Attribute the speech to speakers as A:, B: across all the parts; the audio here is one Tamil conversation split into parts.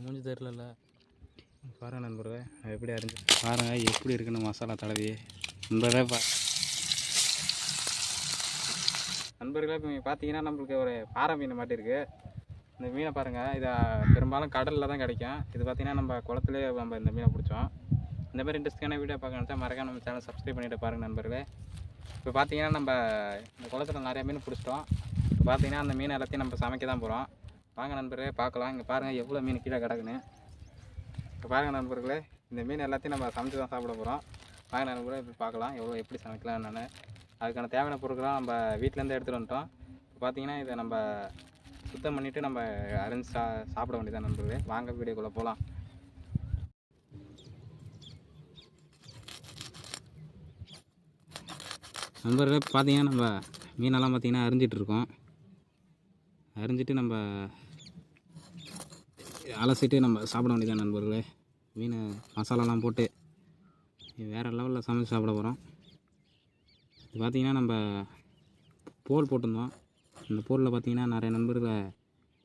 A: மூஞ்சி தெரிலல்ல. பாருங்கள் நண்பர்களே, எப்படி அரிஞ்சு பாருங்கள் எப்படி இருக்குன்னு மசாலா தடவி நண்பர்களே. நண்பர்களே, இப்போ நீங்கள் பார்த்தீங்கன்னா நம்மளுக்கு ஒரு பாறை மீன் மாட்டிருக்கு. இந்த மீனை பாருங்கள், இதை பெரும்பாலும் கடலில் தான் கிடைக்கும். இது பார்த்திங்கன்னா நம்ம குளத்துலேயே நம்ம இந்த மீனை பிடிச்சோம். இந்த மாதிரி இன்ட்ரெஸ்டிங்கான வீடியோ பார்க்க நினச்சா மறக்காம நம்ம சேனல் சப்ஸ்கிரைப் பண்ணிவிட்டு பாருங்கள் நண்பர்களே. இப்போ பார்த்தீங்கன்னா நம்ம இந்த குளத்தில் நிறைய மீன் பிடிச்சிட்டோம். இப்போ பார்த்தீங்கன்னா அந்த மீன் எல்லாத்தையும் நம்ம சமைக்க தான் போகிறோம். வாங்க நண்பர்களே பார்க்கலாம். இங்கே பாருங்கள் எவ்வளோ மீன் கீழே கிடக்குன்னு. இப்போ பாருங்கள் நண்பர்களே, இந்த மீன் எல்லாத்தையும் நம்ம சமைச்சு தான் சாப்பிட போகிறோம். வாங்க நண்பர்களே இப்போ பார்க்கலாம் எப்படி சமைக்கலாம் என்னென்னு. அதுக்கான தேவையான பொருட்கள்லாம் நம்ம வீட்டிலேருந்து எடுத்துகிட்டு வந்துட்டோம். இப்போ பார்த்தீங்கன்னா இதை நம்ம சுத்தம் பண்ணிவிட்டு நம்ம அரைஞ்சி சாப்பிட வேண்டியதான் நண்பர்களே. வாங்க வீடியோக்குள்ளே போகலாம். நண்பர்களே பார்த்தீங்கன்னா நம்ம மீனெல்லாம் பார்த்திங்கன்னா அரிஞ்சிட்ருக்கோம். அரிஞ்சிட்டு நம்ம அலசிட்டு நம்ம சாப்பிட வேண்டியதான் நண்பர்களே. மீன் மசாலாலாம் போட்டு வேறு லெவலில் சமைச்சு சாப்பிட போகிறோம். இது பார்த்திங்கன்னா நம்ம போல் போட்டிருந்தோம். இந்த போலில் பார்த்திங்கன்னா நிறைய நண்பர்களை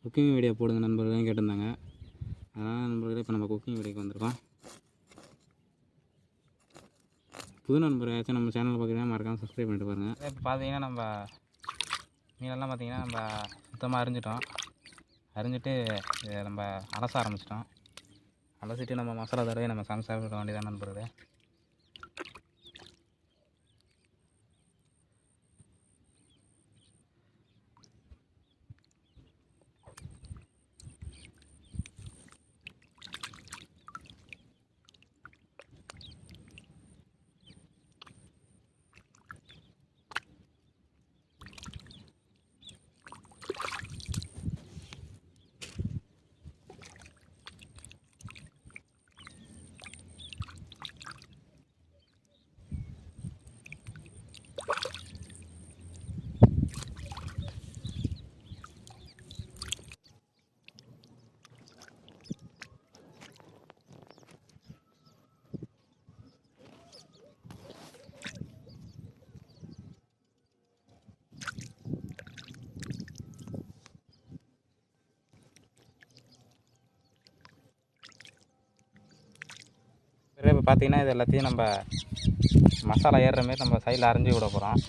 A: குக்கிங் வீடியோ போடுங்க நண்பர்களையும் கேட்டிருந்தாங்க. அதனால் நண்பர்களே இப்போ நம்ம குக்கிங் வீடியோக்கு வந்திருக்கோம். புது நண்பர்களாச்சும் நம்ம சேனலில் பார்க்குறீங்கன்னா மறக்காமல் சப்ஸ்கிரைப் பண்ணிட்டு பாருங்கள். இப்போ பார்த்தீங்கன்னா நம்ம மீனெல்லாம் பார்த்திங்கன்னா நம்ம சுத்தமாக அரிஞ்சிட்டோம். அரிஞ்சிட்டு இதை நம்ம அலச ஆரம்பிச்சிட்டோம். அலசிட்டு நம்ம மசாலா தடவை நம்ம சமைச்சு சாப்பிட வேண்டியதான் நண்பர்களே. இப்போ பார்த்திங்கன்னா இது எல்லாத்தையும் நம்ம மசாலா ஏறுற மாரி நம்ம சைடில் அரைஞ்சி விட போகிறோம்.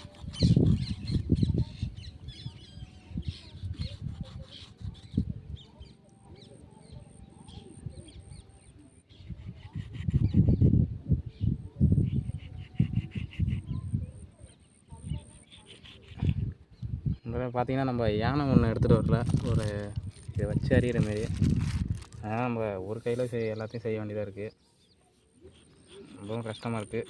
A: பார்த்திங்கன்னா நம்ம யானை ஒன்று எடுத்துகிட்டு வரல, ஒரு இதை வச்சு அறிகிற மாரி. அதனால் நம்ம ஒரு கையில் எல்லாத்தையும் செய்ய வேண்டியதாக இருக்குது. ரொம்பவும் கஷ்டமாக இருக்குது.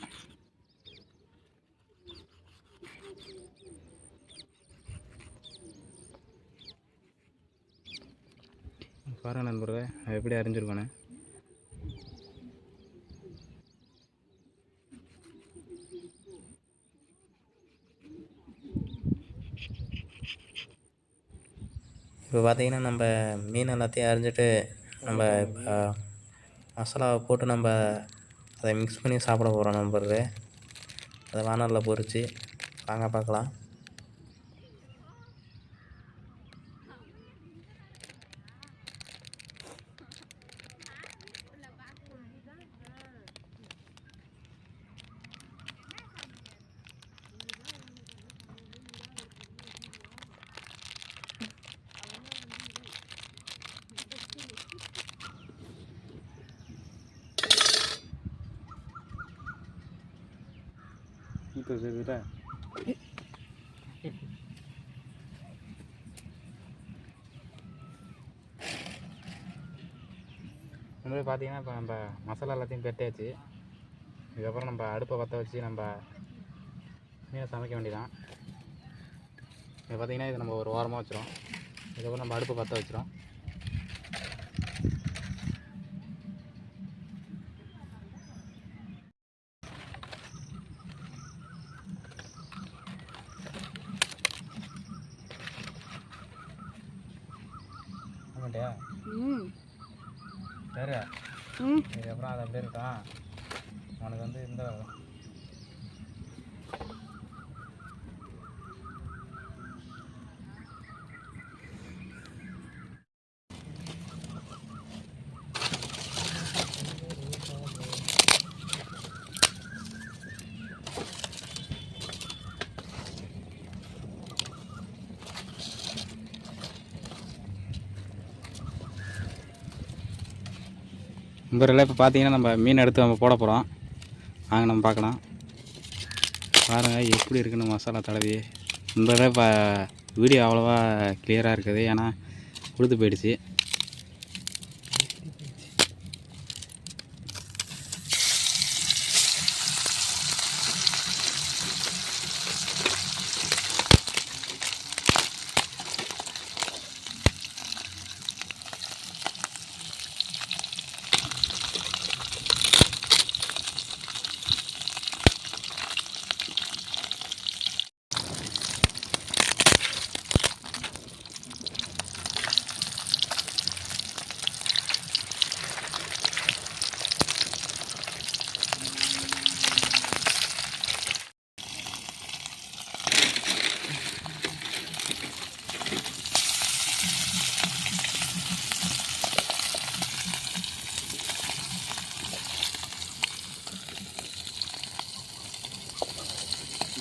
A: பாருங்கள் நண்பர்களே எப்படி அறிஞ்சிருக்கோன்னு. இப்போ பார்த்திங்கன்னா நம்ம மீன் எல்லாத்தையும் அரிஞ்சிட்டு நம்ம இப்போ மசாலாவை போட்டு நம்ம அதை மிக்ஸ் பண்ணி சாப்பிட போகிறோம் நண்பர்களே. அதை வானலில் பொரித்து வாங்க பார்க்கலாம். Itu sudah. நம்ம பார்த்தீங்கன்னா இப்போ நம்ம மசாலா எல்லாத்தையும் பெட்டாச்சு. இதுக்கப்புறம் நம்ம அடுப்பை பற்ற வச்சு நம்ம மீனை சமைக்க வேண்டியதான். இப்போ பார்த்திங்கன்னா இது நம்ம ஒரு ஓரமாக வச்சிடும். இதுக்கப்புறம் நம்ம அடுப்பை பற்ற வச்சிடும். சரி, இதுக்கப்புறம் அது அப்படியே இருக்கான். உனக்கு வந்து இந்த நண்பர்களே இப்போ பார்த்தீங்கன்னா நம்ம மீன் எடுத்து நம்ம போட போகிறோம். வாங்க நம்ம பார்க்கலாம். பாருங்கள் எப்படி இருக்குன்னு மசாலா தடவி. நண்பர்களே இப்போ வீடியோ அவ்வளோவா கிளியராக இருக்குது, ஏன்னா உழுது போயிடுச்சு.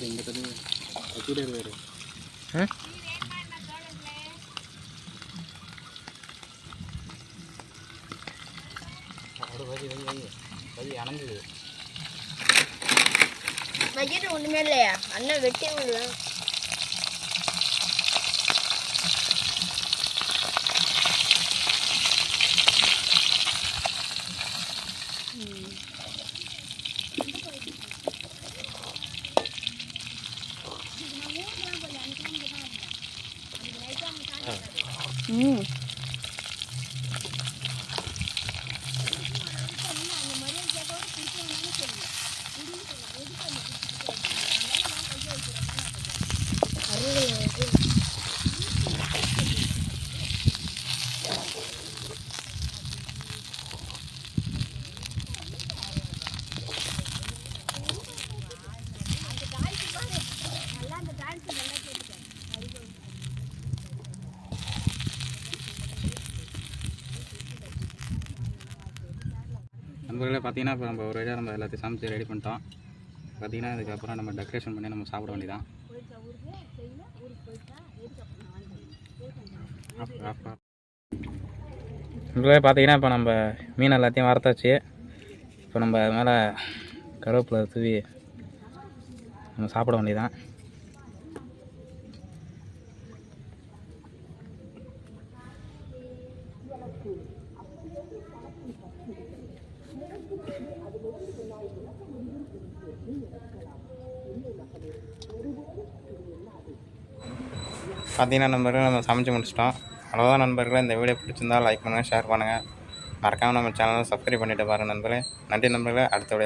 A: இந்த தண்ணி வச்சுட்டே இருக்காரு. அணைஞ்சுது
B: பட்ஜெட் ஒன்றுமே இல்லையா அண்ணன் வெட்டி விடலாம்.
A: நண்பர்களே பார்த்தீங்கன்னா இப்போ நம்ம ஒரு வழியாக நம்ம எல்லாத்தையும் சமைச்சு ரெடி பண்ணிட்டோம். பார்த்தீங்கன்னா இதுக்கப்புறம் நம்ம டெக்கரேஷன் பண்ணி நம்ம சாப்பிட வேண்டியதான். நண்பர்களே பார்த்தீங்கன்னா இப்போ நம்ம மீன் எல்லாத்தையும் வறுத்தாச்சு. இப்போ நம்ம மேலே கருவேப்பிலை தூவி நம்ம சாப்பிட வேண்டியதான். பார்த்தீங்கன்னா நண்பர்களே நம்ம சமைச்சு முடிச்சிட்டோம். அவ்வளோதான் நண்பர்களே. இந்த வீடியோ பிடிச்சிருந்தால் லைக் பண்ணுங்கள், ஷேர் பண்ணுங்கள். மறக்காமல் நம்ம சேனலை சப்ஸ்கிரைப் பண்ணிவிட்டு பாருங்கள் நண்பர்களே. நன்றி நண்பர்களே. அடுத்த வீடியோ